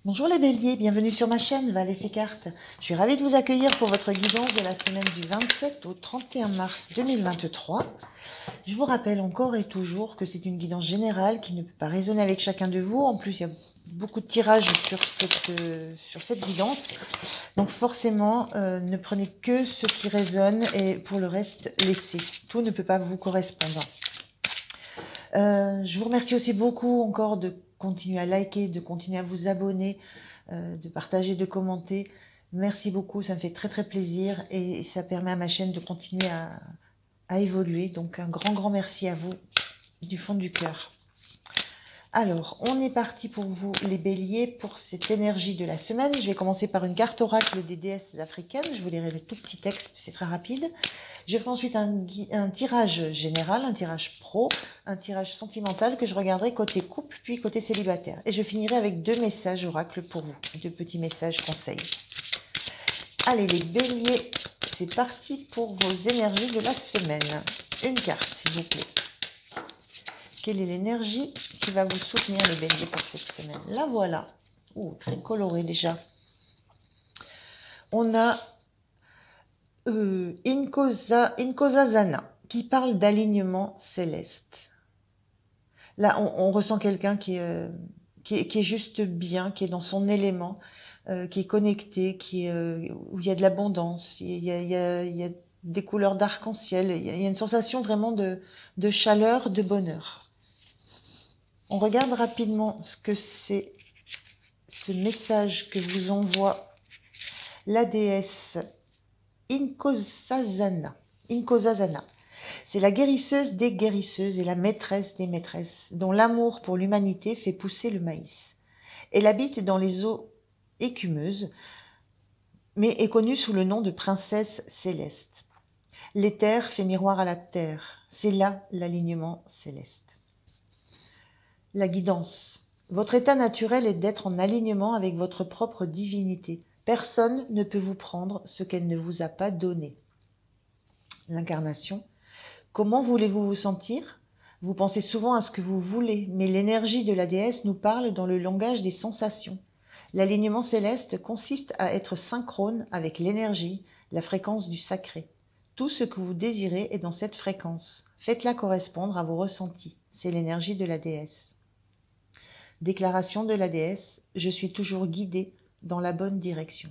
Bonjour les béliers, bienvenue sur ma chaîne Val et ses cartes. Je suis ravie de vous accueillir pour votre guidance de la semaine du 27 au 31 mars 2023. Je vous rappelle encore et toujours que c'est une guidance générale qui ne peut pas résonner avec chacun de vous. En plus, il y a beaucoup de tirages sur cette guidance. Donc forcément, ne prenez que ce qui résonne et pour le reste, laissez. Tout ne peut pas vous correspondre. Je vous remercie aussi beaucoup encore de continuer à liker, de continuer à vous abonner, de partager, de commenter. Merci beaucoup, ça me fait très très plaisir et ça permet à ma chaîne de continuer à évoluer. Donc un grand merci à vous du fond du cœur. Alors, on est parti pour vous les béliers pour cette énergie de la semaine. Je vais commencer par une carte oracle des déesses africaines. Je vous lirai le tout petit texte, c'est très rapide. Je ferai ensuite un tirage général, un tirage pro, un tirage sentimental que je regarderai côté couple puis côté célibataire. Et je finirai avec 2 messages oracle pour vous, 2 petits messages conseils. Allez les béliers, c'est parti pour vos énergies de la semaine. Une carte s'il vous plaît. Quelle est l'énergie qui va vous soutenir les béliers pour cette semaine? La voilà. Ouh, très coloré déjà. On a Inkosazana qui parle d'alignement céleste. Là, on ressent quelqu'un qui est juste bien, qui est dans son élément, qui est connecté, où il y a de l'abondance, il y a des couleurs d'arc-en-ciel, il y a une sensation vraiment de chaleur, de bonheur. On regarde rapidement ce que c'est ce message que vous envoie la déesse Inkosazana. C'est la guérisseuse des guérisseuses et la maîtresse des maîtresses, dont l'amour pour l'humanité fait pousser le maïs. Elle habite dans les eaux écumeuses, mais est connue sous le nom de princesse céleste. L'éther fait miroir à la terre, c'est là l'alignement céleste. La guidance. Votre état naturel est d'être en alignement avec votre propre divinité. Personne ne peut vous prendre ce qu'elle ne vous a pas donné. L'incarnation. Comment voulez-vous vous sentir? Vous pensez souvent à ce que vous voulez, mais l'énergie de la déesse nous parle dans le langage des sensations. L'alignement céleste consiste à être synchrone avec l'énergie, la fréquence du sacré. Tout ce que vous désirez est dans cette fréquence. Faites-la correspondre à vos ressentis. C'est l'énergie de la déesse. Déclaration de la déesse, je suis toujours guidée dans la bonne direction.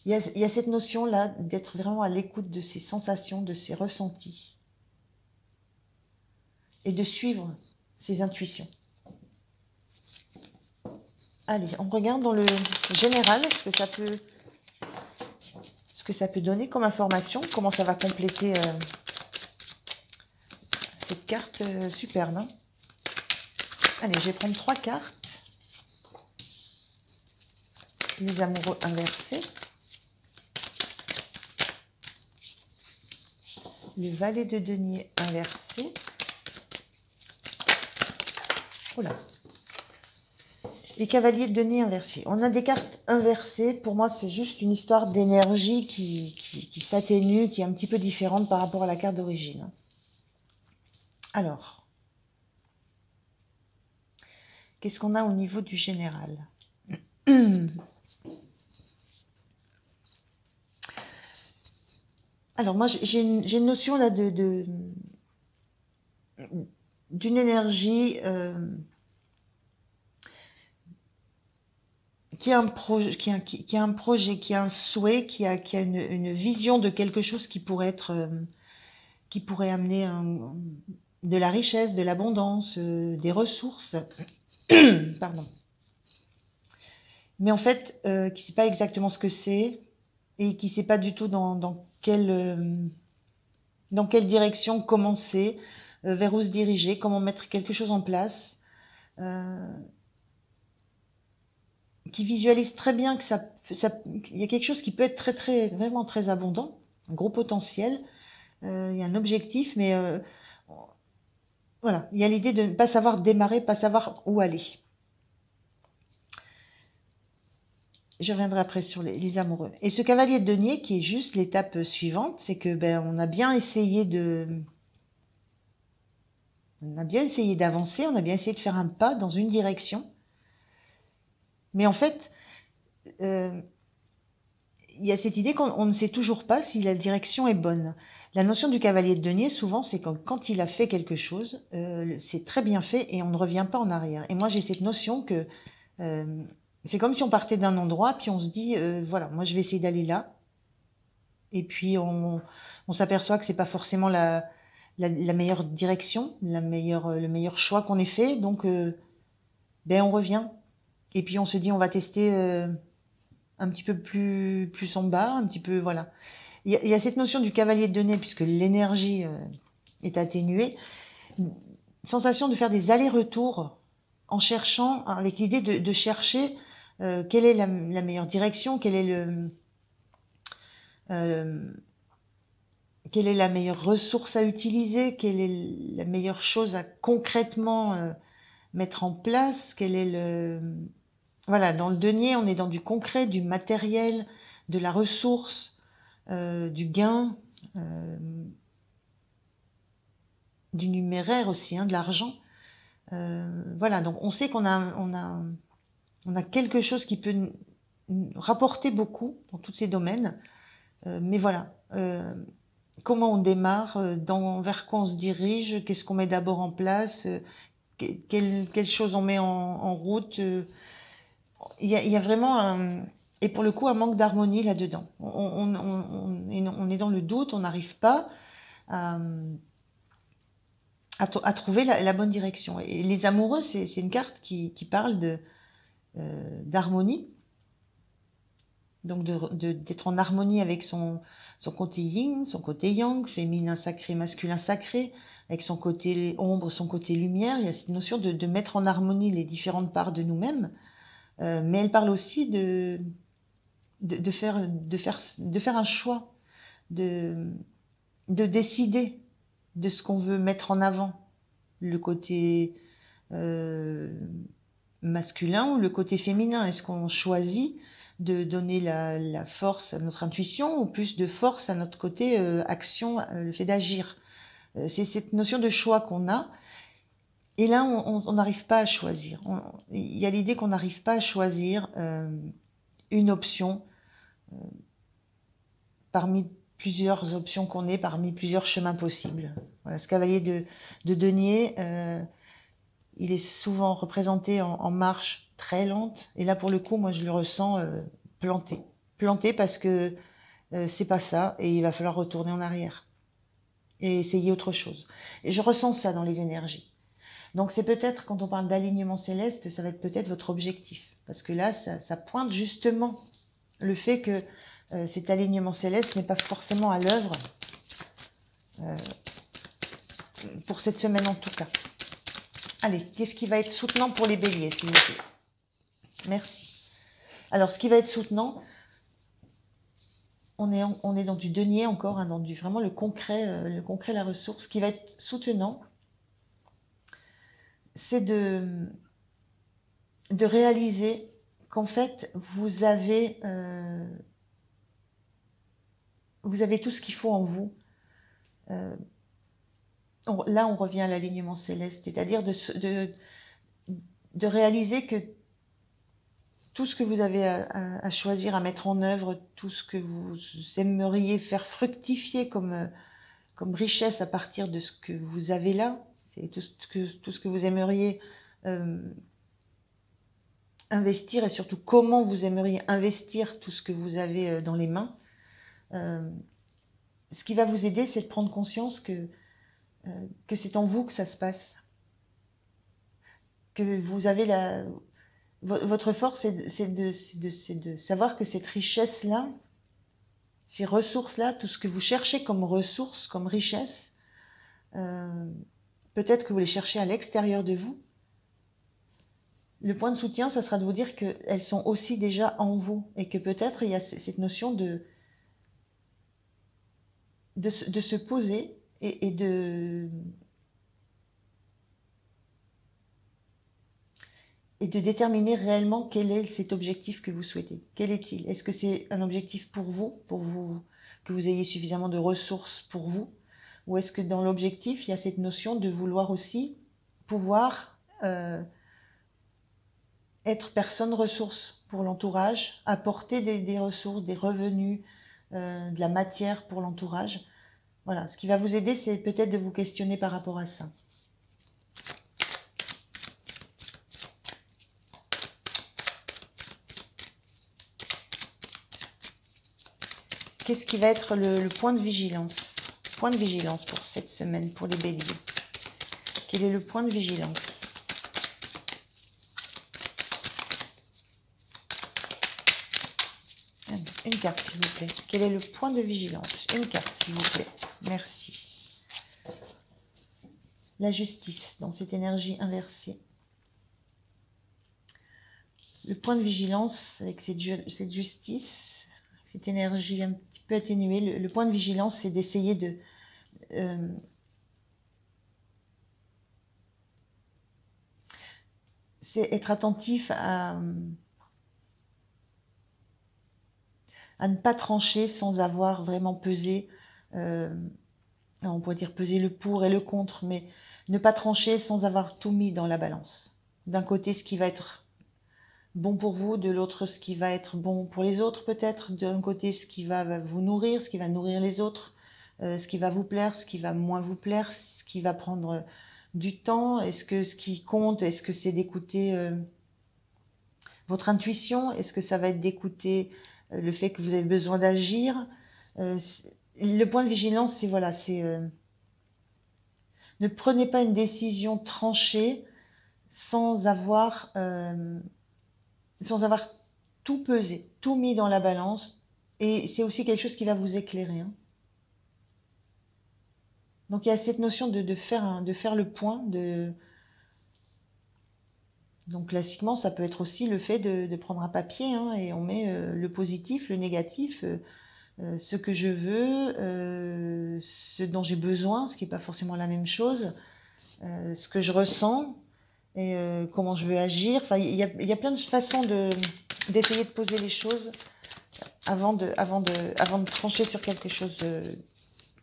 Il y a cette notion-là d'être vraiment à l'écoute de ses sensations, de ses ressentis et de suivre ses intuitions. Allez, on regarde dans le général ce que ça peut donner comme information, comment ça va compléter cette carte superbe. Hein. Allez, je vais prendre 3 cartes. Les amoureux inversés. Le valet de denier inversé. Voilà. Les cavaliers de denier inversés. On a des cartes inversées. Pour moi, c'est juste une histoire d'énergie qui s'atténue, qui est un petit peu différente par rapport à la carte d'origine. Alors, qu'est-ce qu'on a au niveau du général? Alors moi, j'ai une notion là d'une énergie qui a un projet, qui a un souhait, qui a une vision de quelque chose qui pourrait être, qui pourrait amener de la richesse, de l'abondance, des ressources. Pardon. Mais en fait, qui ne sait pas exactement ce que c'est et qui ne sait pas du tout dans quelle direction commencer, vers où se diriger, comment mettre quelque chose en place, qui visualise très bien que il y a quelque chose qui peut être vraiment très abondant, un gros potentiel, il y a un objectif, mais voilà, il y a l'idée de ne pas savoir démarrer, pas savoir où aller. Je reviendrai après sur les amoureux. Et ce cavalier de denier, qui est juste l'étape suivante, c'est que on a bien essayé On a bien essayé d'avancer, on a bien essayé de faire un pas dans une direction. Mais en fait, il y a cette idée qu'on ne sait toujours pas si la direction est bonne. La notion du cavalier de denier, souvent, c'est quand il a fait quelque chose, c'est très bien fait et on ne revient pas en arrière. Et moi, j'ai cette notion que c'est comme si on partait d'un endroit, puis on se dit, voilà, moi je vais essayer d'aller là. Et puis on s'aperçoit que c'est pas forcément la meilleure direction, le meilleur choix qu'on ait fait. Donc, ben on revient. Et puis on se dit, on va tester un petit peu plus en bas, un petit peu, voilà. Il y a cette notion du cavalier de denier, puisque l'énergie est atténuée. Une sensation de faire des allers-retours en cherchant, avec l'idée de chercher quelle est la meilleure direction, quelle est la meilleure ressource à utiliser, quelle est la meilleure chose à concrètement mettre en place, quel est le... Voilà, dans le denier, on est dans du concret, du matériel, de la ressource, du gain, du numéraire aussi, de l'argent. Voilà, donc on sait qu'on a quelque chose qui peut rapporter beaucoup dans tous ces domaines. Mais voilà, comment on démarre, vers quoi on se dirige, qu'est-ce qu'on met d'abord en place, quelles choses on met en route. Il y a vraiment et pour le coup un manque d'harmonie là-dedans. On est dans le doute, on n'arrive pas à trouver la bonne direction. Et les amoureux, c'est une carte qui parle d'harmonie, donc d'être en harmonie avec son côté yin, son côté yang, féminin sacré, masculin sacré, avec son côté ombre, son côté lumière. Il y a cette notion de mettre en harmonie les différentes parts de nous-mêmes, mais elle parle aussi de faire un choix, de décider de ce qu'on veut mettre en avant, le côté masculin ou le côté féminin. Est-ce qu'on choisit de donner la force à notre intuition ou plus de force à notre côté action, le fait d'agir? C'est cette notion de choix qu'on a. Et là, on n'arrive pas à choisir. Il y a l'idée qu'on n'arrive pas à choisir une option parmi plusieurs options qu'on ait, parmi plusieurs chemins possibles. Voilà, ce cavalier de denier, il est souvent représenté en marche très lente. Et là, pour le coup, moi, je le ressens planté. Planté parce que c'est pas ça et il va falloir retourner en arrière et essayer autre chose. Et je ressens ça dans les énergies. Donc c'est peut-être, quand on parle d'alignement céleste, ça va être peut-être votre objectif. Parce que là, ça pointe justement le fait que cet alignement céleste n'est pas forcément à l'œuvre, pour cette semaine en tout cas. Allez, qu'est-ce qui va être soutenant pour les béliers, s'il vous plaît? Merci. Alors, ce qui va être soutenant, on est dans du denier encore, dans vraiment le concret, la ressource. Ce qui va être soutenant, c'est de réaliser qu'en fait, vous avez tout ce qu'il faut en vous. Là, on revient à l'alignement céleste, c'est-à-dire de réaliser que tout ce que vous avez à choisir, à mettre en œuvre, tout ce que vous aimeriez faire fructifier comme richesse à partir de ce que vous avez là, c'est tout ce que vous aimeriez investir et surtout comment vous aimeriez investir tout ce que vous avez dans les mains. Ce qui va vous aider, c'est de prendre conscience que c'est en vous que ça se passe. Que vous avez votre force, c'est de savoir que cette richesse-là, ces ressources-là, tout ce que vous cherchez comme ressources, comme richesse, peut-être que vous les cherchez à l'extérieur de vous. Le point de soutien, ça sera de vous dire qu'elles sont aussi déjà en vous et que peut-être il y a cette notion de se poser et de déterminer réellement quel est cet objectif que vous souhaitez. Quel est-il? Est-ce que c'est un objectif pour vous, que vous ayez suffisamment de ressources pour vous, Ou est-ce que dans l'objectif, il y a cette notion de vouloir aussi pouvoir être personne ressource pour l'entourage, apporter des ressources, des revenus, de la matière pour l'entourage. Voilà, ce qui va vous aider, c'est peut-être de vous questionner par rapport à ça. Qu'est-ce qui va être le point de vigilance? Point de vigilance pour cette semaine, pour les béliers. Quel est le point de vigilance? Une carte, s'il vous plaît. Quel est le point de vigilance? Une carte, s'il vous plaît. Merci. La justice, dans cette énergie inversée. Le point de vigilance, avec cette justice, cette énergie un petit peu atténuée, le point de vigilance, c'est d'essayer de... c'est être attentif à ne pas trancher sans avoir vraiment pesé, on pourrait dire peser le pour et le contre, mais ne pas trancher sans avoir tout mis dans la balance. D'un côté, ce qui va être bon pour vous, de l'autre, ce qui va être bon pour les autres peut-être, d'un côté, ce qui va vous nourrir, ce qui va nourrir les autres, ce qui va vous plaire, ce qui va moins vous plaire, ce qui va prendre du temps. Est-ce que ce qui compte, est-ce que c'est d'écouter votre intuition? Est-ce que ça va être d'écouter le fait que vous avez besoin d'agir? Le point de vigilance, c'est voilà, c'est ne prenez pas une décision tranchée sans avoir tout pesé, tout mis dans la balance. Et c'est aussi quelque chose qui va vous éclairer. Hein. Donc il y a cette notion de faire le point. Donc classiquement, ça peut être aussi le fait de prendre un papier hein, et on met le positif, le négatif, ce que je veux, ce dont j'ai besoin, ce qui n'est pas forcément la même chose, ce que je ressens et comment je veux agir. Enfin, il y a plein de façons d'essayer de poser les choses avant de trancher sur quelque chose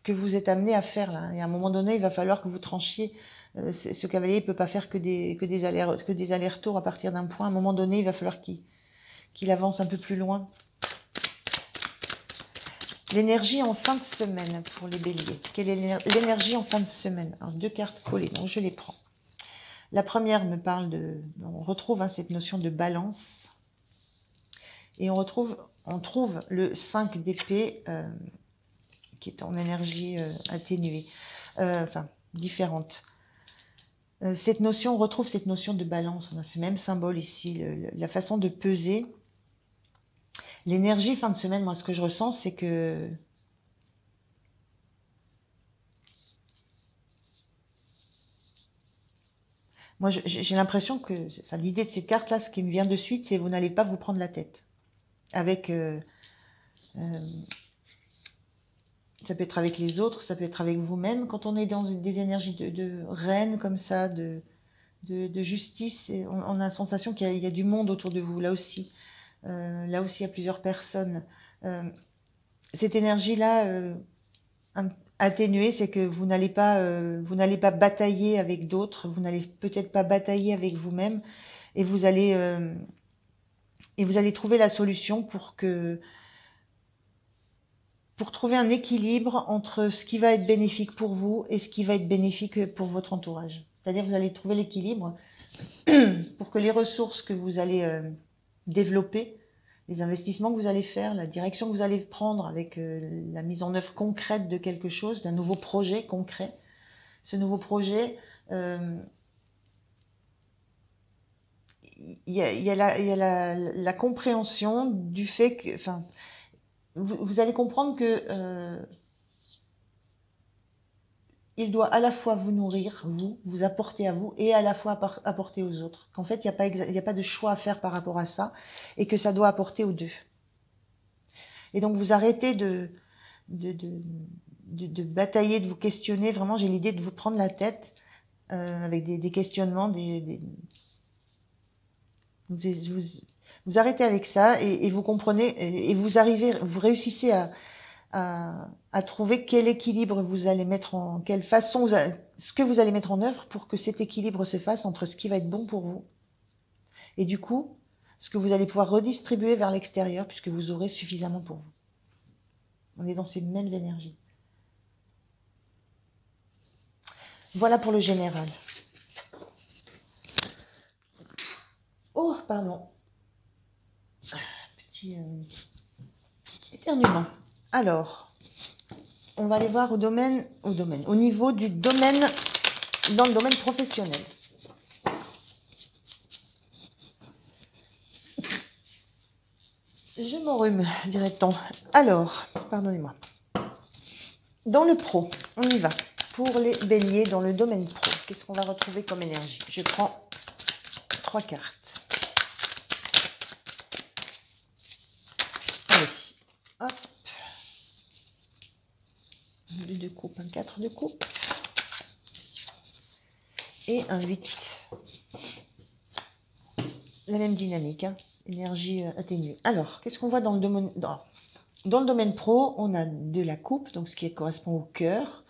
que vous êtes amené à faire là. Et à un moment donné, il va falloir que vous tranchiez. Ce cavalier ne peut pas faire que des allers-retours à partir d'un point. À un moment donné, il va falloir qu'il avance un peu plus loin. L'énergie en fin de semaine pour les béliers. Quelle est l'énergie en fin de semaine? Alors, 2 cartes collées, donc je les prends. La première me parle on retrouve hein, cette notion de balance. Et on trouve le 5 d'épée qui est en énergie atténuée, enfin différente. On retrouve cette notion de balance, on a ce même symbole ici, la façon de peser. L'énergie fin de semaine, moi ce que je ressens, c'est que moi j'ai l'impression que, enfin, l'idée de cette carte-là, ce qui me vient de suite, c'est que vous n'allez pas vous prendre la tête. Avec, ça peut être avec les autres, ça peut être avec vous-même. Quand on est dans des énergies de reine comme ça, de justice, on a la sensation qu'il y a du monde autour de vous, là aussi. Là aussi, il y a plusieurs personnes. Cette énergie-là, atténuée, c'est que vous n'allez pas batailler avec d'autres, vous n'allez peut-être pas batailler avec vous-même, et vous allez trouver la solution pour trouver un équilibre entre ce qui va être bénéfique pour vous et ce qui va être bénéfique pour votre entourage. C'est-à-dire vous allez trouver l'équilibre pour que les ressources que vous allez développer, les investissements que vous allez faire, la direction que vous allez prendre avec la mise en œuvre concrète de quelque chose, d'un nouveau projet concret, ce nouveau projet, il y a la compréhension du fait que, enfin, vous allez comprendre que il doit à la fois vous nourrir, vous apporter à vous, et à la fois apporter aux autres. Qu'en fait, il n'y a pas de choix à faire par rapport à ça, et que ça doit apporter aux deux. Et donc, vous arrêtez de batailler, de vous questionner. Vraiment, j'ai l'idée de vous prendre la tête avec des questionnements, vous arrêtez avec ça, et vous comprenez, et vous réussissez à trouver quel équilibre vous allez mettre en, quelle façon, ce que vous allez mettre en œuvre pour que cet équilibre se fasse entre ce qui va être bon pour vous et du coup, ce que vous allez pouvoir redistribuer vers l'extérieur puisque vous aurez suffisamment pour vous. On est dans ces mêmes énergies. Voilà pour le général. Oh, pardon. Petit éternuement. Alors, on va aller voir au niveau du domaine, dans le domaine professionnel. Je m'enrhume, dirait-on. Alors, pardonnez-moi. Dans le pro, on y va. Pour les béliers dans le domaine pro, qu'est-ce qu'on va retrouver comme énergie? Je prends 3 cartes. Allez, hop. 2 de coupe, un 4 de coupe. Et un 8. La même dynamique, hein. Énergie atténuée. Alors, qu'est-ce qu'on voit dans le domaine dans le domaine pro? On a de la coupe, donc ce qui correspond au cœur.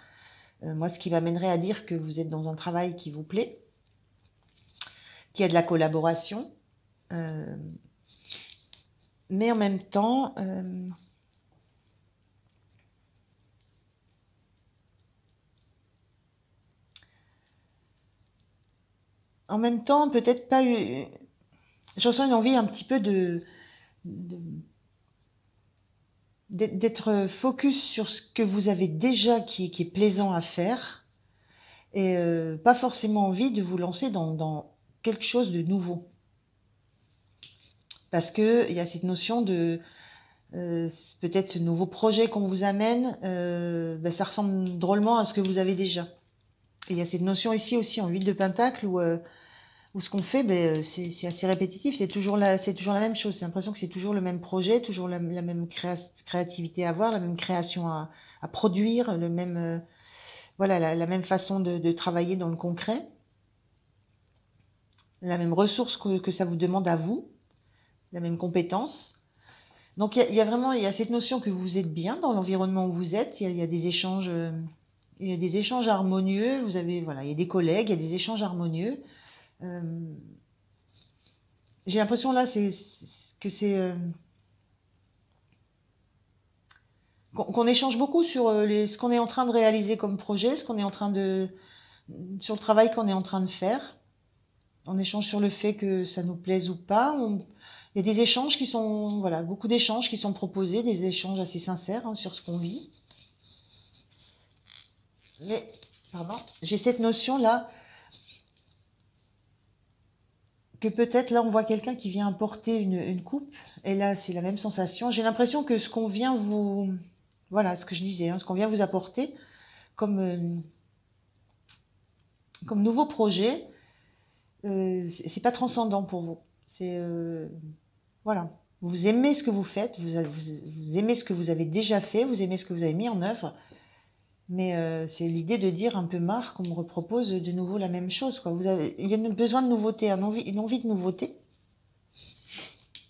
Moi, ce qui m'amènerait à dire que vous êtes dans un travail qui vous plaît, qu'il y a de la collaboration, mais en même temps, peut-être pas eu. Je ressens une envie un petit peu d'être focus sur ce que vous avez déjà qui est plaisant à faire et pas forcément envie de vous lancer dans quelque chose de nouveau. Parce que il y a cette notion de peut-être ce nouveau projet qu'on vous amène, ça ressemble drôlement à ce que vous avez déjà. Et il y a cette notion ici aussi en 8 de Pentacle où ce qu'on fait, c'est assez répétitif, c'est toujours la même chose. C'est l'impression que c'est toujours le même projet, toujours la même créativité à avoir, la même création à produire, le même, voilà, la même façon de travailler dans le concret, la même ressource que ça vous demande à vous, la même compétence. Donc il y a vraiment cette notion que vous êtes bien dans l'environnement où vous êtes. Il y a des échanges, harmonieux. Vous avez il y a des collègues, il y a des échanges harmonieux. J'ai l'impression là que c'est qu'on échange beaucoup sur ce qu'on est en train de réaliser comme projet, sur le travail qu'on est en train de faire. On échange sur le fait que ça nous plaise ou pas. Il y a des échanges qui sont, beaucoup d'échanges qui sont proposés, des échanges assez sincères sur ce qu'on vit. Mais, pardon, j'ai cette notion-là que peut-être là on voit quelqu'un qui vient apporter une coupe, et là c'est la même sensation. J'ai l'impression que ce qu'on vient vous... Voilà, ce que je disais, ce qu'on vient vous apporter comme nouveau projet, c'est pas transcendant pour vous. C'est... voilà. Vous aimez ce que vous faites, vous aimez ce que vous avez déjà fait, vous aimez ce que vous avez mis en œuvre, mais c'est l'idée de dire un peu marre qu'on me repropose de nouveau la même chose, quoi. Il y a besoin de nouveauté, une envie de nouveauté.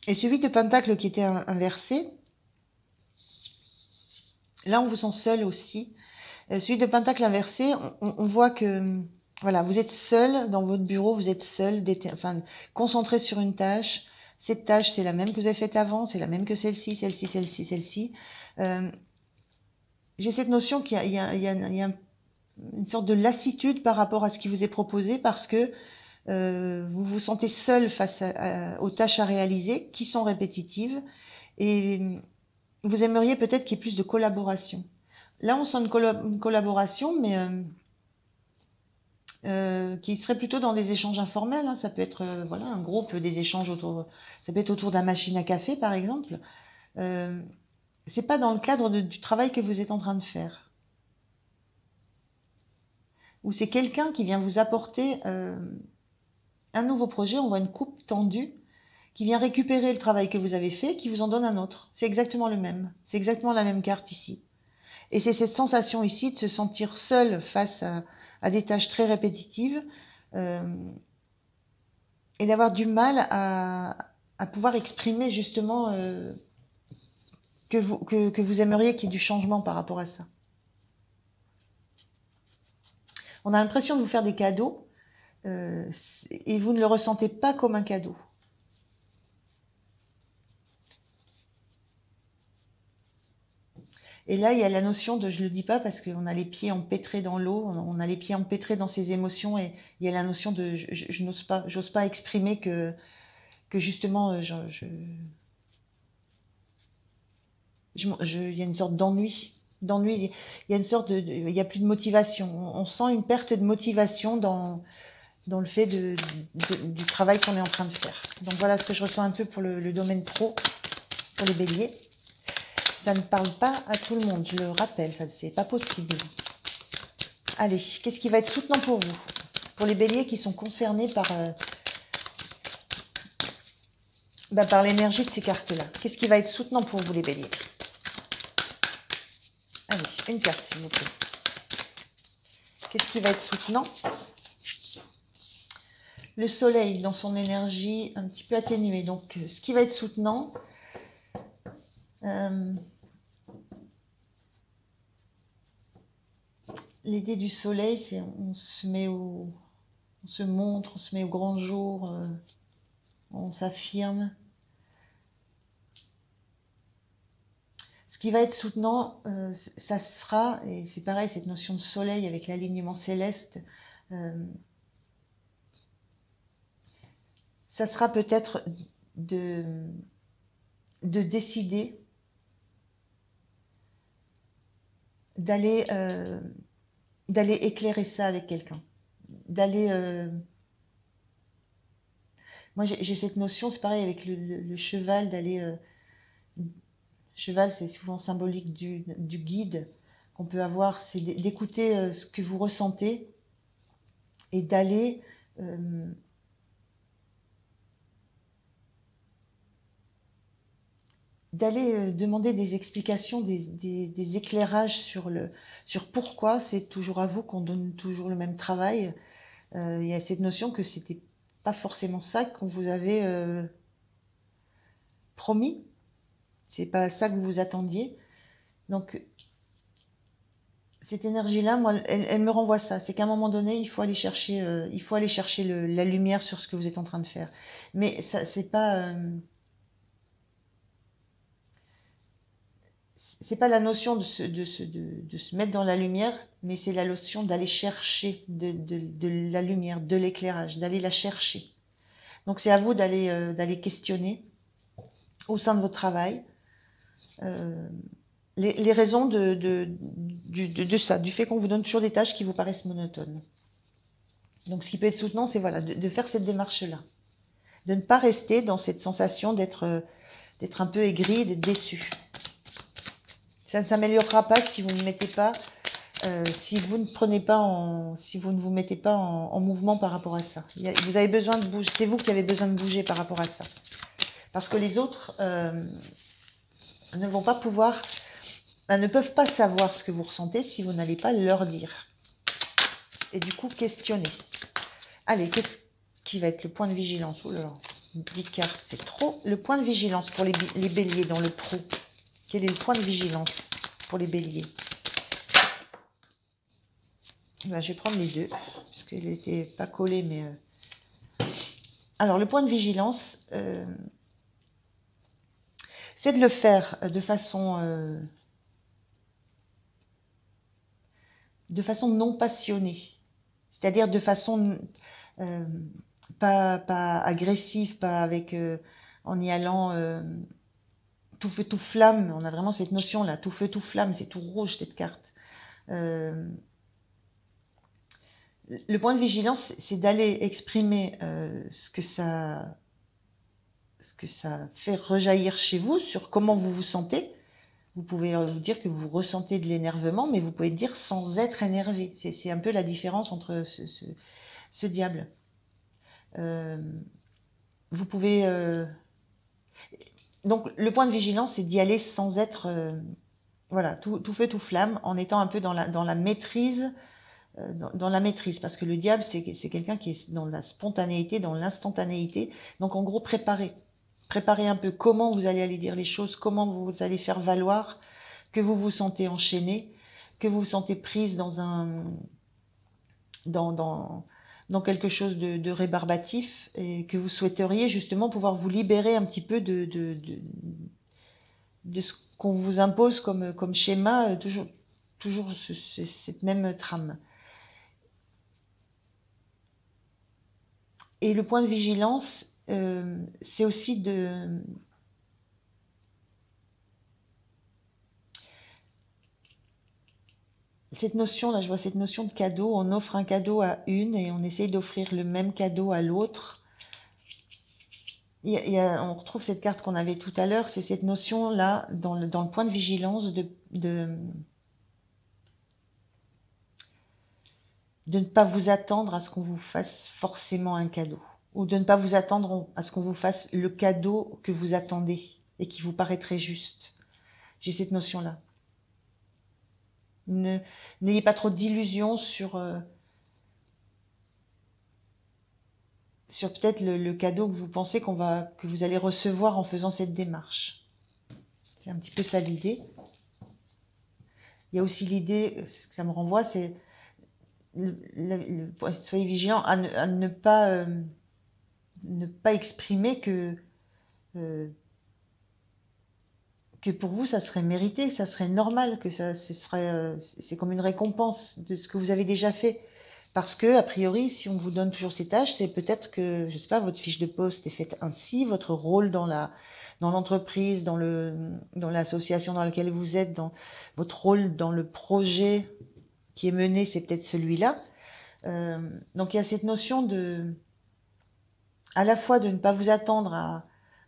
Et celui de Pentacle qui était inversé, là on vous sent seul aussi. Celui de Pentacle inversé, on voit que voilà, vous êtes seul dans votre bureau, vous êtes seul, concentré sur une tâche. Cette tâche, c'est la même que vous avez faite avant, c'est la même que celle-ci, celle-ci, celle-ci, celle-ci. J'ai cette notion qu'il y a une sorte de lassitude par rapport à ce qui vous est proposé parce que vous vous sentez seul face aux tâches à réaliser qui sont répétitives et vous aimeriez peut-être qu'il y ait plus de collaboration. Là, on sent une collaboration, mais qui serait plutôt dans des échanges informels. Ça peut être un groupe, des échanges ça peut être autour d'un machine à café, par exemple. C'est pas dans le cadre du travail que vous êtes en train de faire. Ou c'est quelqu'un qui vient vous apporter un nouveau projet, on voit une coupe tendue, qui vient récupérer le travail que vous avez fait, qui vous en donne un autre. C'est exactement le même. C'est exactement la même carte ici. Et c'est cette sensation ici de se sentir seul face à des tâches très répétitives et d'avoir du mal à pouvoir exprimer justement que vous aimeriez qu'il y ait du changement par rapport à ça. On a l'impression de vous faire des cadeaux et vous ne le ressentez pas comme un cadeau. Et là, il y a la notion de, je ne le dis pas parce qu'on a les pieds empêtrés dans l'eau, on a les pieds empêtrés dans ses émotions, et il y a la notion de, je j'ose pas exprimer que justement, il y a une sorte d'ennui. Il y a une sorte il y a plus de motivation. On sent une perte de motivation dans le fait du travail qu'on est en train de faire. Donc voilà ce que je ressens un peu pour le domaine pro, pour les béliers. Ça ne parle pas à tout le monde, je le rappelle, ça c'est pas possible. Allez, qu'est-ce qui va être soutenant pour vous? Pour les béliers qui sont concernés par l'énergie de ces cartes-là. Qu'est-ce qui va être soutenant pour vous les béliers? Allez, une carte s'il vous plaît. Qu'est-ce qui va être soutenant? Le soleil dans son énergie un petit peu atténuée. Donc, ce qui va être soutenant, l'idée du soleil, c'est on se montre, on se met au grand jour, on s'affirme. Ce qui va être soutenant, ça sera, et c'est pareil, cette notion de soleil avec l'alignement céleste, ça sera peut-être de décider d'aller éclairer ça avec quelqu'un, moi j'ai cette notion, c'est pareil avec le cheval, d'aller cheval, c'est souvent symbolique du guide qu'on peut avoir, c'est d'écouter ce que vous ressentez et d'aller demander des explications, des éclairages sur pourquoi. C'est toujours à vous qu'on donne toujours le même travail. Il y a cette notion que c'était pas forcément ça qu'on vous avait promis. C'est pas ça que vous attendiez. Donc, cette énergie-là, moi, elle me renvoie ça. C'est qu'à un moment donné, il faut aller chercher la lumière sur ce que vous êtes en train de faire. Mais ça, c'est pas la notion de se mettre dans la lumière, mais c'est la notion d'aller chercher de la lumière, de l'éclairage, d'aller la chercher. Donc, c'est à vous d'aller questionner au sein de votre travail les raisons de ça, du fait qu'on vous donne toujours des tâches qui vous paraissent monotones. Donc, ce qui peut être soutenant, c'est voilà, de faire cette démarche-là. De ne pas rester dans cette sensation d'être un peu aigri, d'être déçu. Ça ne s'améliorera pas si vous ne mettez pas, si vous ne vous mettez pas en mouvement par rapport à ça. Vous avez besoin de bouger, c'est vous qui avez besoin de bouger par rapport à ça. Parce que les autres ne vont pas pouvoir, ne peuvent pas savoir ce que vous ressentez si vous n'allez pas leur dire. Et du coup, questionner. Allez, qu'est-ce qui va être le point de vigilance? Oh là là, 10 cartes, c'est trop. Le point de vigilance pour les béliers dans le pro. Quel est le point de vigilance pour les béliers? Ben, je vais prendre les deux, parce qu'elle n'était pas collée, mais... Alors, le point de vigilance, c'est de le faire de façon non passionnée. C'est-à-dire de façon pas agressive, pas avec en y allant tout feu, tout flamme. On a vraiment cette notion-là, tout feu, tout flamme, c'est tout rouge cette carte. Le point de vigilance, c'est d'aller exprimer ce que ça fait rejaillir chez vous, sur comment vous vous sentez. Vous pouvez vous dire que vous ressentez de l'énervement, mais vous pouvez le dire sans être énervé. C'est un peu la différence entre ce diable. Vous pouvez... Donc, le point de vigilance, c'est d'y aller sans être... voilà, tout feu, tout flamme, en étant un peu dans la maîtrise, dans la maîtrise. Parce que le diable, c'est quelqu'un qui est dans la spontanéité, dans l'instantanéité. Donc, en gros, préparé préparez un peu comment vous allez aller dire les choses, comment vous allez faire valoir que vous vous sentez enchaîné, que vous vous sentez prise dans quelque chose de rébarbatif et que vous souhaiteriez justement pouvoir vous libérer un petit peu de ce qu'on vous impose comme schéma, toujours cette même trame. Et le point de vigilance, c'est aussi cette notion, là, je vois cette notion de cadeau. On offre un cadeau à une et on essaye d'offrir le même cadeau à l'autre. On retrouve cette carte qu'on avait tout à l'heure, c'est cette notion-là, dans le point de vigilance, de ne pas vous attendre à ce qu'on vous fasse forcément un cadeau. Ou de ne pas vous attendre à ce qu'on vous fasse le cadeau que vous attendez et qui vous paraîtrait juste. J'ai cette notion-là. N'ayez pas trop d'illusions sur peut-être le cadeau que vous pensez que vous allez recevoir en faisant cette démarche. C'est un petit peu ça l'idée. Il y a aussi l'idée, ce que ça me renvoie, c'est soyez vigilant à ne pas exprimer que pour vous ça serait mérité, ça serait normal, que c'est comme une récompense de ce que vous avez déjà fait. Parce que, a priori, si on vous donne toujours ces tâches, c'est peut-être que, je sais pas, votre fiche de poste est faite ainsi, votre rôle dans l'entreprise, dans l'association dans laquelle vous êtes, dans votre rôle dans le projet qui est mené, c'est peut-être celui-là. Donc il y a cette notion à la fois de ne pas vous attendre à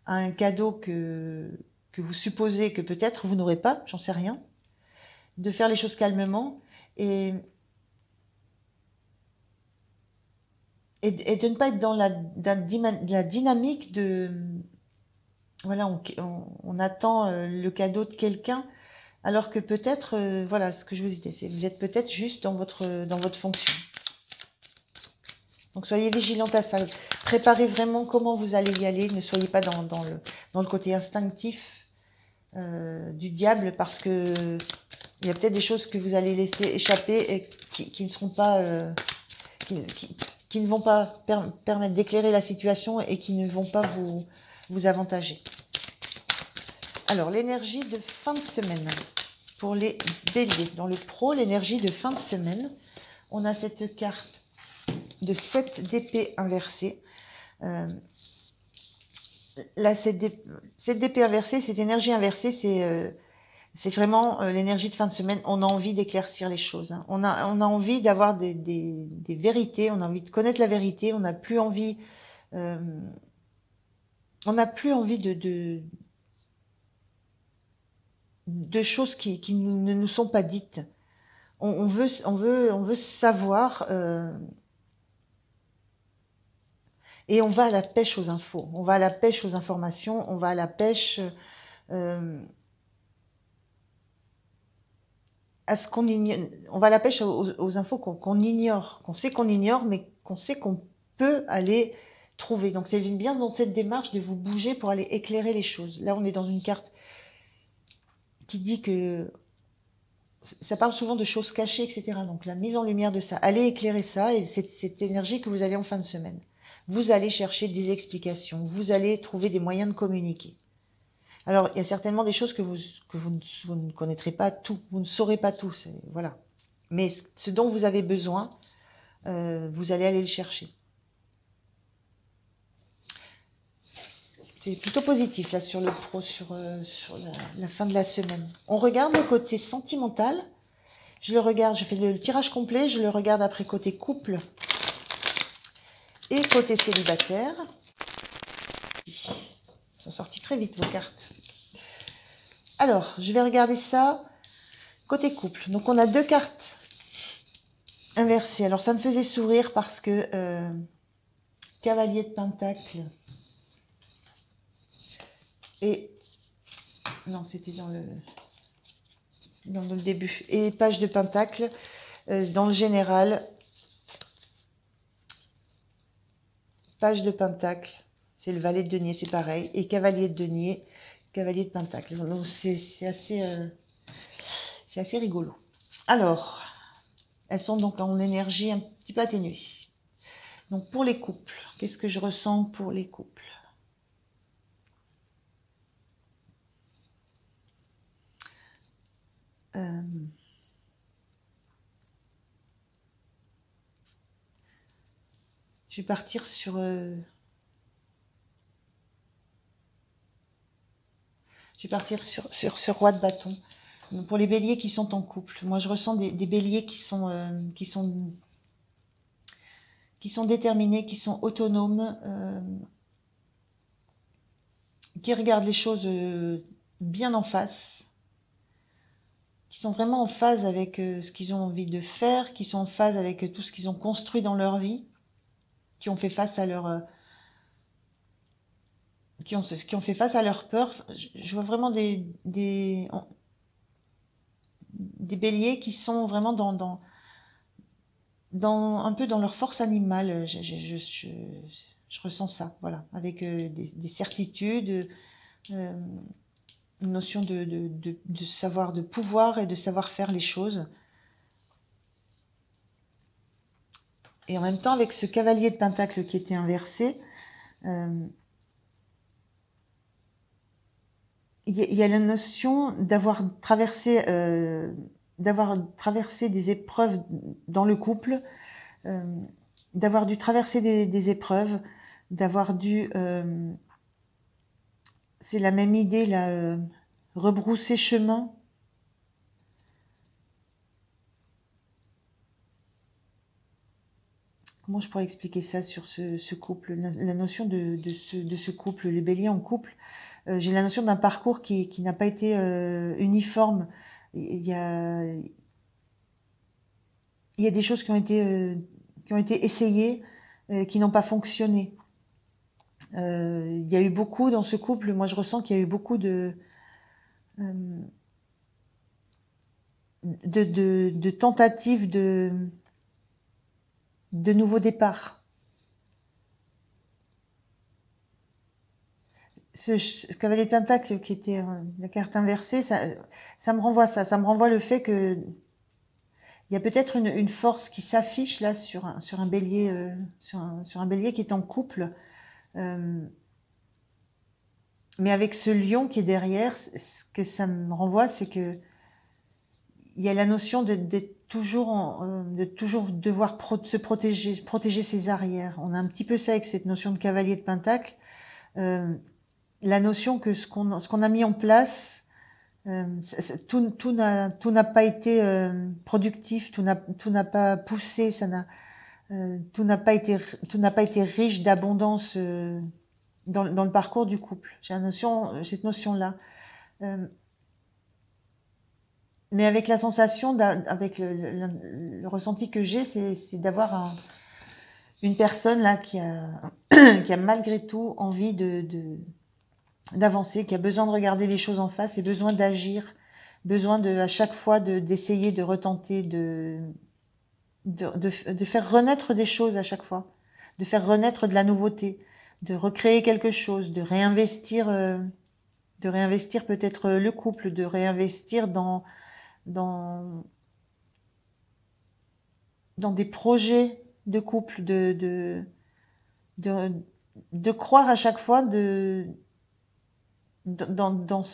un cadeau que vous supposez que peut-être vous n'aurez pas, j'en sais rien, de faire les choses calmement et de ne pas être dans la dynamique de... Voilà, on attend le cadeau de quelqu'un, alors que peut-être, voilà, ce que je vous disais, c'est vous êtes peut-être juste dans votre fonction. Donc soyez vigilante à ça. Préparez vraiment comment vous allez y aller. Ne soyez pas dans le côté instinctif du diable, parce que il y a peut-être des choses que vous allez laisser échapper et qui ne seront pas... qui ne vont pas permettre d'éclairer la situation et qui ne vont pas vous avantager. Alors, l'énergie de fin de semaine. Pour les béliers, dans le pro, l'énergie de fin de semaine, on a cette carte de 7 d'épée inversée. Là, cette d'épée inversée, cette énergie inversée, c'est vraiment l'énergie de fin de semaine. On a envie d'éclaircir les choses. Hein. On a envie d'avoir des vérités. On a envie de connaître la vérité. On n'a plus envie. On n'a plus envie de choses qui ne nous sont pas dites. On veut savoir. Et on va à la pêche aux infos. On va à la pêche aux informations. On va à la pêche. À ce qu'on ignore, on va à la pêche aux infos qu'on ignore, qu'on sait qu'on ignore, mais qu'on sait qu'on peut aller trouver. Donc c'est bien dans cette démarche de vous bouger pour aller éclairer les choses. Là, on est dans une carte qui dit que ça parle souvent de choses cachées, etc. Donc la mise en lumière de ça, allez éclairer ça, et c'est cette énergie que vous allez en fin de semaine. Vous allez chercher des explications, vous allez trouver des moyens de communiquer. Alors, il y a certainement des choses que vous ne connaîtrez pas tout, vous ne saurez pas tout, voilà. Mais ce dont vous avez besoin, vous allez aller le chercher. C'est plutôt positif, là, sur le pro, sur la fin de la semaine. On regarde le côté sentimental. Je le regarde, je fais le tirage complet, je le regarde après côté couple et côté célibataire. Ils sont sortis très vite, vos cartes. Alors, je vais regarder ça côté couple. Donc, on a 2 cartes inversées. Alors, ça me faisait sourire parce que cavalier de pentacle et... Non, c'était dans le début. Et page de pentacle, dans le général, page de pentacle. c'est le valet de denier, c'est pareil. Et cavalier de denier, cavalier de pentacle. Donc c'est assez rigolo. Alors, elles sont donc en énergie un petit peu atténuée. Donc pour les couples, qu'est-ce que je ressens pour les couples? Je vais partir sur... je vais partir sur ce roi de bâton. Donc, pour les béliers qui sont en couple, moi je ressens des béliers qui sont déterminés, qui sont autonomes, qui regardent les choses bien en face, qui sont vraiment en phase avec ce qu'ils ont envie de faire, qui sont en phase avec tout ce qu'ils ont construit dans leur vie, qui ont fait face à leur qui ont fait face à leur peur. Je vois vraiment des béliers qui sont vraiment un peu dans leur force animale. Je ressens ça, voilà, avec des certitudes, une notion de savoir, de pouvoir et de savoir faire les choses. Et en même temps, avec ce cavalier de pentacle qui était inversé, il y a la notion d'avoir traversé des épreuves dans le couple, d'avoir dû traverser des épreuves, d'avoir dû, c'est la même idée là, rebrousser chemin. Comment je pourrais expliquer ça sur ce couple, la notion de ce couple, les béliers en couple. J'ai la notion d'un parcours qui n'a pas été uniforme. Il y a des choses qui ont été essayées, qui n'ont pas fonctionné. Il y a eu beaucoup dans ce couple, moi je ressens qu'il y a eu beaucoup de tentatives de nouveaux départs. Ce cavalier de pentacle qui était la carte inversée, ça me renvoie ça. Ça me renvoie le fait que il y a peut-être une force qui s'affiche là sur un bélier, sur un bélier qui est en couple, mais avec ce lion qui est derrière. Ce que ça me renvoie, c'est que il y a la notion de toujours devoir se protéger ses arrières. On a un petit peu ça avec cette notion de cavalier de pentacle. La notion que ce qu'on a mis en place, tout n'a pas été productif, tout n'a pas poussé, tout n'a pas été riche d'abondance dans le parcours du couple. J'ai cette notion-là. Mais avec la sensation, avec le ressenti que j'ai, c'est d'avoir une personne là qui a malgré tout envie d'avancer, qui a besoin de regarder les choses en face et besoin d'agir, besoin à chaque fois d'essayer de retenter, de faire renaître des choses à chaque fois, de faire renaître de la nouveauté, de recréer quelque chose, de réinvestir peut-être le couple, de réinvestir dans des projets de couple, de croire à chaque fois dans dans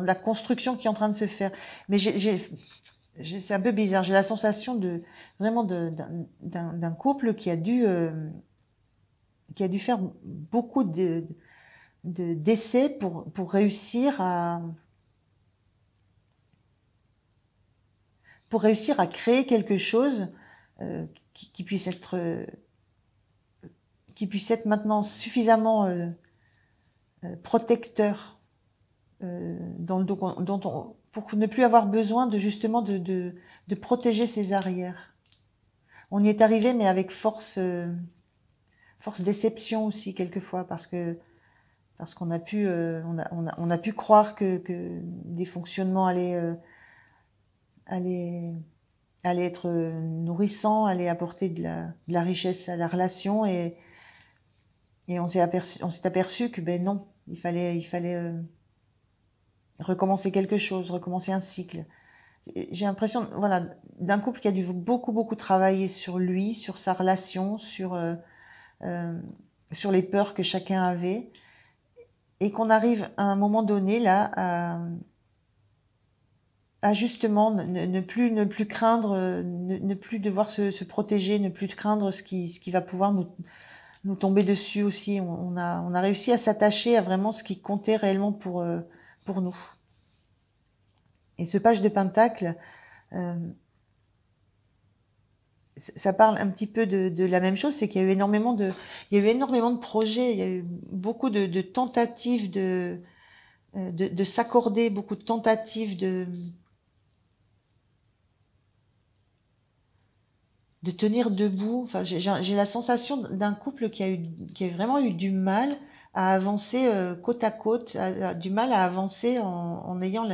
la construction qui est en train de se faire. Mais c'est un peu bizarre. J'ai la sensation vraiment d'un couple qui a dû faire beaucoup d'essais pour réussir à créer quelque chose qui puisse être maintenant suffisamment protecteur pour ne plus avoir besoin justement de protéger ses arrières. On y est arrivé, mais avec force déception aussi quelquefois, parce qu'on a pu on a pu croire que des fonctionnements allaient être nourrissants, allaient apporter de la richesse à la relation, et Et on s'est aperçu que ben non, il fallait recommencer quelque chose, recommencer un cycle. J'ai l'impression, voilà, d'un couple qui a dû beaucoup, beaucoup travailler sur lui, sur sa relation, euh, sur les peurs que chacun avait, et qu'on arrive à un moment donné là à justement ne plus craindre, ne plus devoir se protéger, ne plus craindre ce qui va pouvoir nous tomber dessus aussi. On a réussi à s'attacher à vraiment ce qui comptait réellement pour nous. Et ce page de Pentacle, euh, ça parle un petit peu de la même chose, c'est qu'il y a eu il y a eu énormément de projets, il y a eu beaucoup de tentatives de s'accorder, beaucoup de tentatives de tenir debout. Enfin, j'ai la sensation d'un couple qui a vraiment eu du mal à avancer côte à côte, du mal à avancer en ayant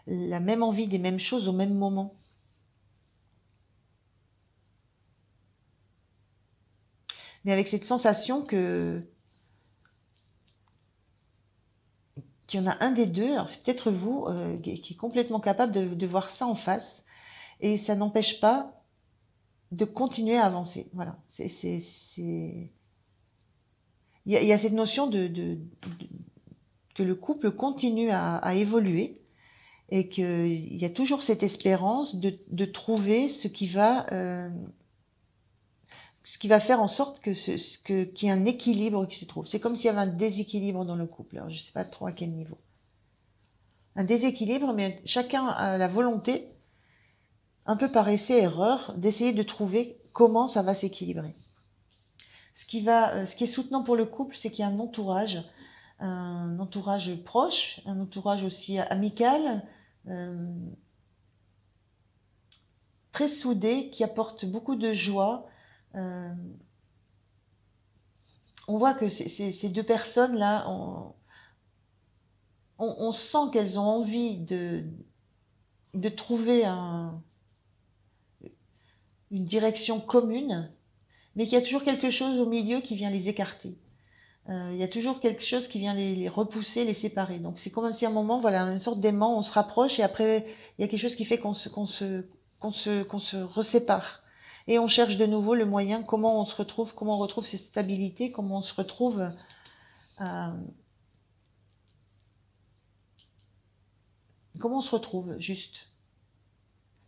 la même envie des mêmes choses au même moment. Mais avec cette sensation qu'il y en a un des deux, alors c'est peut-être vous, qui est complètement capable de voir ça en face, et ça n'empêche pas de continuer à avancer. Voilà. Il y a cette notion que le couple continue à évoluer et qu'il y a toujours cette espérance de trouver ce qui va faire en sorte qu'il y ait un équilibre qui se trouve. C'est comme s'il y avait un déséquilibre dans le couple. Alors, je ne sais pas trop à quel niveau. Un déséquilibre, mais chacun a la volonté, un peu par essai-erreur, d'essayer de trouver comment ça va s'équilibrer. Ce qui est soutenant pour le couple, c'est qu'il y a un entourage proche, un entourage aussi amical, euh, très soudé, qui apporte beaucoup de joie. Euh, on voit que ces deux personnes-là, on sent qu'elles ont envie de trouver une direction commune, mais qu'il y a toujours quelque chose au milieu qui vient les écarter. Il y a toujours quelque chose qui vient les repousser, les séparer. Donc c'est comme si à un moment, voilà, une sorte d'aimant, on se rapproche et après il y a quelque chose qui fait qu'on se resépare. Et on cherche de nouveau le moyen, comment on retrouve cette stabilité, comment on se retrouve, euh, comment on se retrouve juste.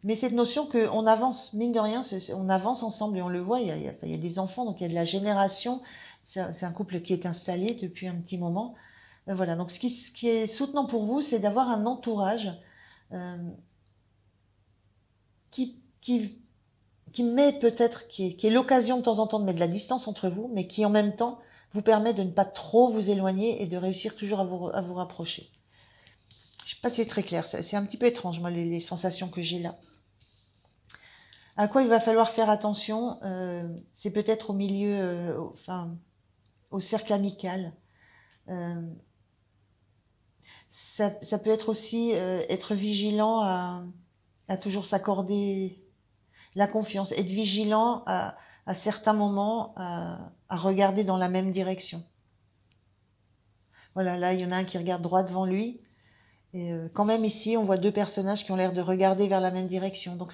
Mais cette notion qu'on avance, mine de rien, on avance ensemble et on le voit, il y a des enfants, donc il y a de la génération. C'est un couple qui est installé depuis un petit moment. Voilà, donc ce qui est soutenant pour vous, c'est d'avoir un entourage euh, qui, qui, qui met peut-être, qui est l'occasion de temps en temps de mettre de la distance entre vous, mais qui en même temps vous permet de ne pas trop vous éloigner et de réussir toujours à vous rapprocher. Je ne sais pas si c'est très clair, c'est un petit peu étrange, moi, les sensations que j'ai là. À quoi il va falloir faire attention, c'est peut-être au milieu, enfin, au cercle amical. Euh, ça peut être aussi être vigilant à toujours s'accorder la confiance, être vigilant à certains moments à regarder dans la même direction. Voilà, là, il y en a un qui regarde droit devant lui. Et quand même ici, on voit deux personnages qui ont l'air de regarder vers la même direction. Donc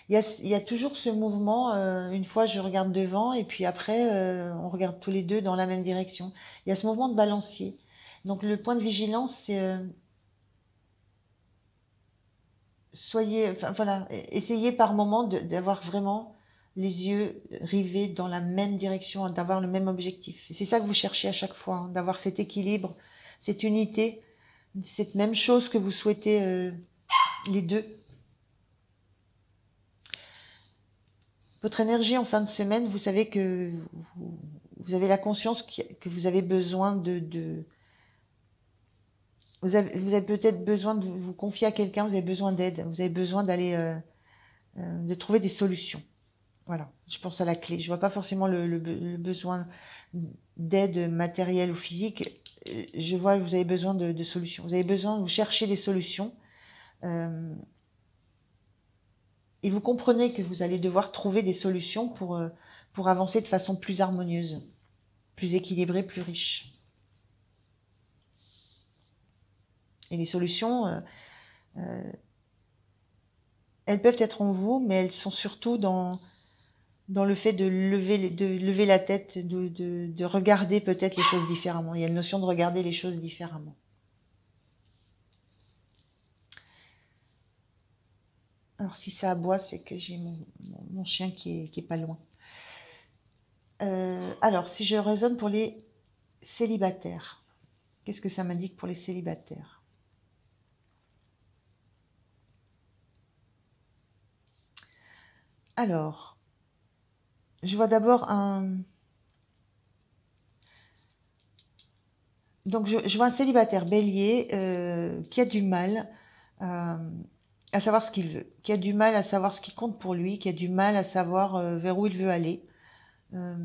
il y a toujours ce mouvement. Une fois, je regarde devant et puis après, on regarde tous les deux dans la même direction. Il y a ce mouvement de balancier. Donc le point de vigilance, c'est soyez, enfin voilà, essayez par moment d'avoir vraiment les yeux rivés dans la même direction, d'avoir le même objectif. Et c'est ça que vous cherchez à chaque fois, hein, d'avoir cet équilibre, cette unité, cette même chose que vous souhaitez les deux. Votre énergie en fin de semaine, vous savez que vous avez la conscience que vous avez besoin vous avez peut-être besoin de vous confier à quelqu'un, vous avez besoin d'aide, vous avez besoin de trouver des solutions. Voilà, je pense à la clé. Je vois pas forcément le besoin d'aide matérielle ou physique. Je vois que vous avez besoin de solutions. Vous avez besoin, vous cherchez des solutions. Et vous comprenez que vous allez devoir trouver des solutions pour avancer de façon plus harmonieuse. plus équilibrée, plus riche. Et les solutions, elles peuvent être en vous, mais elles sont surtout dans le fait de lever la tête, de regarder peut-être les choses différemment. Il y a une notion de regarder les choses différemment. Alors si ça aboie, c'est que j'ai mon chien qui est pas loin. Alors, si je raisonne pour les célibataires, qu'est-ce que ça m'indique pour les célibataires? Alors, je vois d'abord donc je vois un célibataire bélier qui a du mal à savoir ce qu'il veut, qui a du mal à savoir ce qui compte pour lui, qui a du mal à savoir vers où il veut aller. Euh,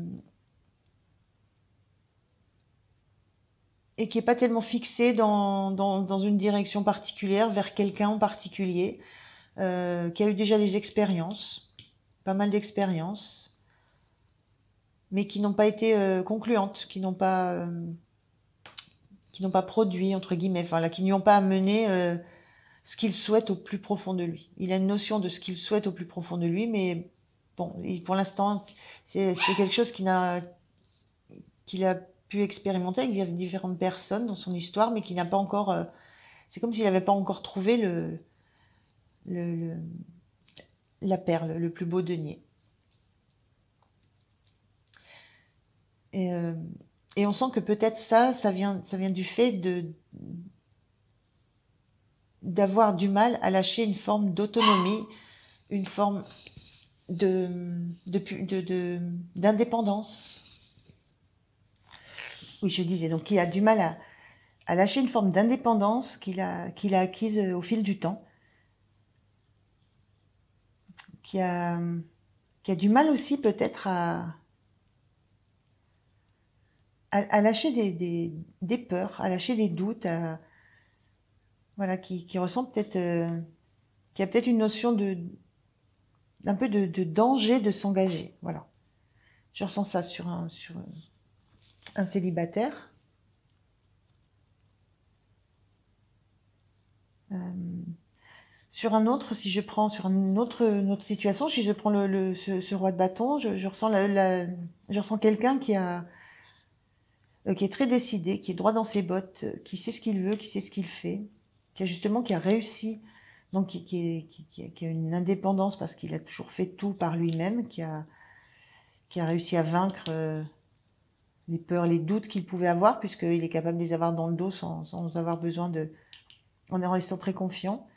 et qui n'est pas tellement fixé dans une direction particulière, vers quelqu'un en particulier, qui a eu déjà des expériences, pas mal d'expériences, mais qui n'ont pas été concluantes, qui n'ont pas produit, entre guillemets, enfin, là, qui n'y ont pas amené ce qu'il souhaite au plus profond de lui. Il a une notion de ce qu'il souhaite au plus profond de lui, mais bon, pour l'instant, c'est quelque chose qu'il a pu expérimenter avec différentes personnes dans son histoire, mais qui n'a pas encore... c'est comme s'il n'avait pas encore trouvé le, la perle, le plus beau denier. Et, et on sent que peut-être ça vient du fait d'avoir du mal à lâcher une forme d'autonomie, une forme d'indépendance. Oui, je disais, donc il a du mal à lâcher une forme d'indépendance qu'il a acquise au fil du temps, qui a du mal aussi peut-être à lâcher des peurs, à lâcher des doutes, voilà, qui ressent peut-être, qui a peut-être une notion d'un peu de danger de s'engager. Voilà. Je ressens ça sur un célibataire. Sur un autre, si je prends sur une autre situation, si je prends ce roi de bâton, je ressens je ressens quelqu'un qui est très décidé, qui est droit dans ses bottes, qui sait ce qu'il veut, qui sait ce qu'il fait, qui a réussi, donc qui a une indépendance parce qu'il a toujours fait tout par lui-même, qui a réussi à vaincre les peurs, les doutes qu'il pouvait avoir, puisqu'il est capable de les avoir dans le dos sans avoir besoin en restant très confiant.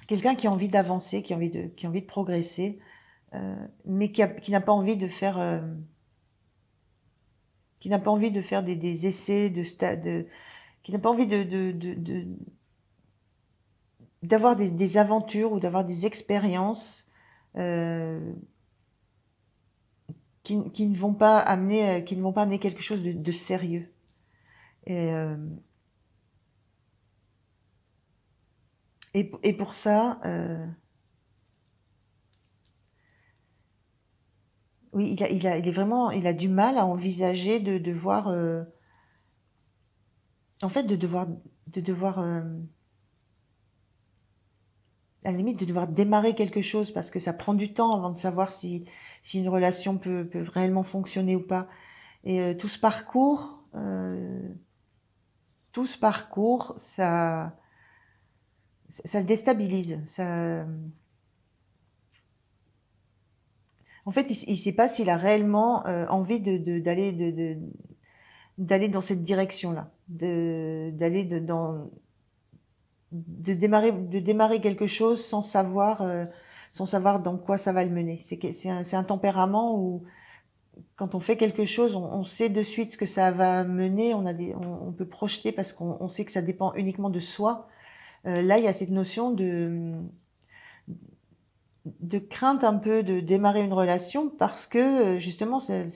Quelqu'un qui a envie d'avancer, qui a envie de progresser, mais qui n'a pas envie de faire... qui n'a pas envie de faire des essais, qui n'a pas envie d'avoir des aventures ou d'avoir des expériences qui ne vont pas amener quelque chose de sérieux. Et pour ça, oui, il a du mal à envisager de devoir, en fait, de devoir, à la limite, de devoir démarrer quelque chose parce que ça prend du temps avant de savoir si une relation peut réellement fonctionner ou pas. Et tout ce parcours, ça le déstabilise. En fait, il ne sait pas s'il a réellement envie d'aller dans cette direction-là, de démarrer quelque chose sans savoir dans quoi ça va le mener. C'est un tempérament où quand on fait quelque chose, on sait de suite ce que ça va mener. On peut projeter parce qu'on sait que ça dépend uniquement de soi. Là, il y a cette notion de crainte un peu de démarrer une relation parce que justement, c'est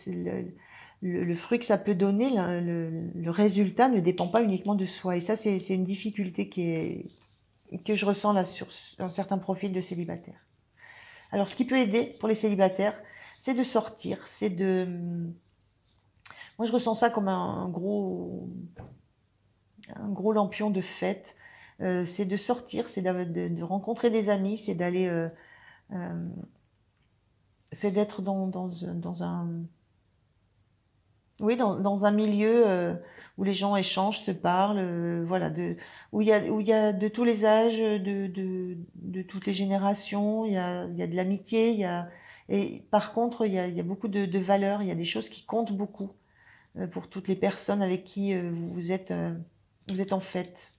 le fruit que ça peut donner, le résultat ne dépend pas uniquement de soi. Et ça, c'est une difficulté que je ressens là sur certains profils de célibataires. Alors, ce qui peut aider pour les célibataires, c'est de sortir, c'est de Moi, je ressens ça comme un gros lampion de fête. C'est de sortir, c'est de rencontrer des amis, c'est d'aller, c'est d'être dans un, oui, dans un milieu où les gens échangent, se parlent, voilà, où il y a de tous les âges, de toutes les générations, il y a de l'amitié, et par contre, il y a beaucoup de valeurs, il y a des choses qui comptent beaucoup pour toutes les personnes avec qui vous êtes en fête.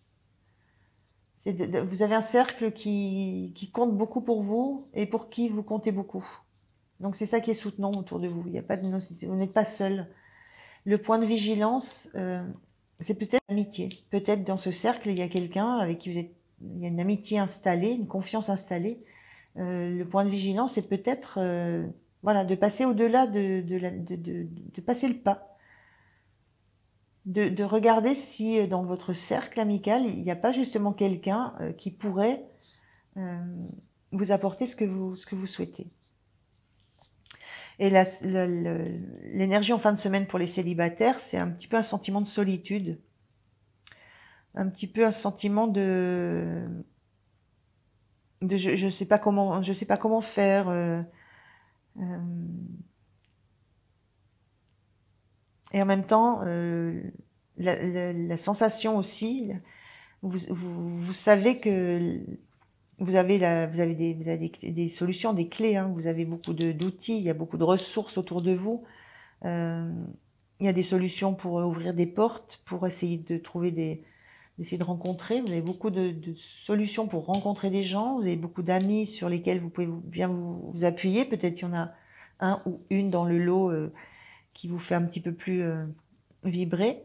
Vous avez un cercle qui compte beaucoup pour vous et pour qui vous comptez beaucoup. Donc c'est ça qui est soutenant autour de vous. Il y a pas de, vous n'êtes pas seul. Le point de vigilance, c'est peut-être l'amitié. Peut-être dans ce cercle, il y a quelqu'un avec qui il y a une amitié installée, une confiance installée. Le point de vigilance, c'est peut-être voilà, de passer au-delà de passer le pas. De regarder si dans votre cercle amical, il n'y a pas justement quelqu'un qui pourrait vous apporter ce que vous souhaitez. Et l'énergie en fin de semaine pour les célibataires, c'est un petit peu un sentiment de solitude, un petit peu un sentiment je sais pas comment faire. Et en même temps, la sensation aussi, vous savez que vous avez des solutions, des clés, hein. Vous avez beaucoup d'outils, il y a beaucoup de ressources autour de vous. Il y a des solutions pour ouvrir des portes, pour essayer de d'essayer de rencontrer. Vous avez beaucoup de solutions pour rencontrer des gens. Vous avez beaucoup d'amis sur lesquels vous pouvez bien vous appuyer. Peut-être qu'il y en a un ou une dans le lot qui vous fait un petit peu plus vibrer.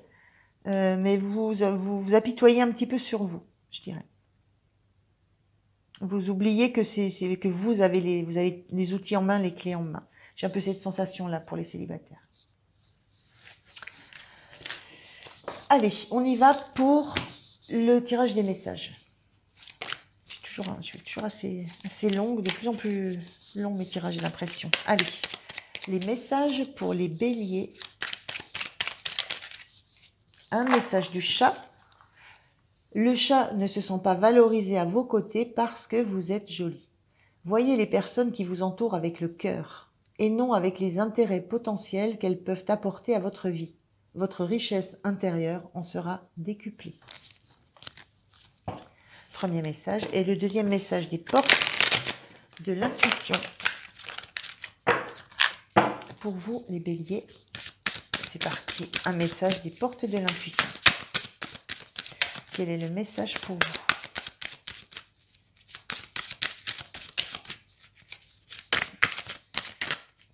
Mais vous apitoyez un petit peu sur vous, je dirais. Vous oubliez que vous avez les outils en main, les clés en main. J'ai un peu cette sensation-là pour les célibataires. Allez, on y va pour le tirage des messages. Je suis toujours assez longue, de plus en plus long mes tirages, j'ai l'impression. Allez, les messages pour les béliers. Un message du chat. Le chat ne se sent pas valorisé à vos côtés parce que vous êtes jolie. Voyez les personnes qui vous entourent avec le cœur et non avec les intérêts potentiels qu'elles peuvent apporter à votre vie. Votre richesse intérieure en sera décuplée. Premier message. Et le deuxième message des portes de l'intuition. Pour vous, les béliers, c'est parti. Un message des portes de l'intuition. Quel est le message pour vous?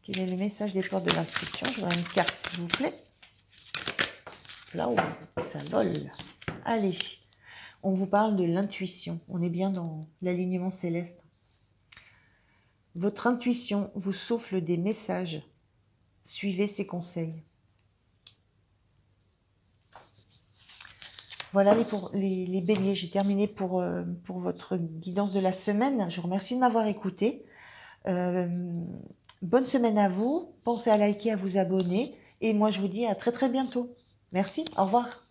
Quel est le message des portes de l'intuition? Je voudrais une carte, s'il vous plaît. Là-haut, ça vole. Allez, on vous parle de l'intuition. On est bien dans l'alignement céleste. Votre intuition vous souffle des messages. Suivez ses conseils. Voilà les béliers. J'ai terminé pour votre guidance de la semaine. Je vous remercie de m'avoir écouté. Bonne semaine à vous. Pensez à liker, à vous abonner. Et moi, je vous dis à très très bientôt. Merci. Au revoir.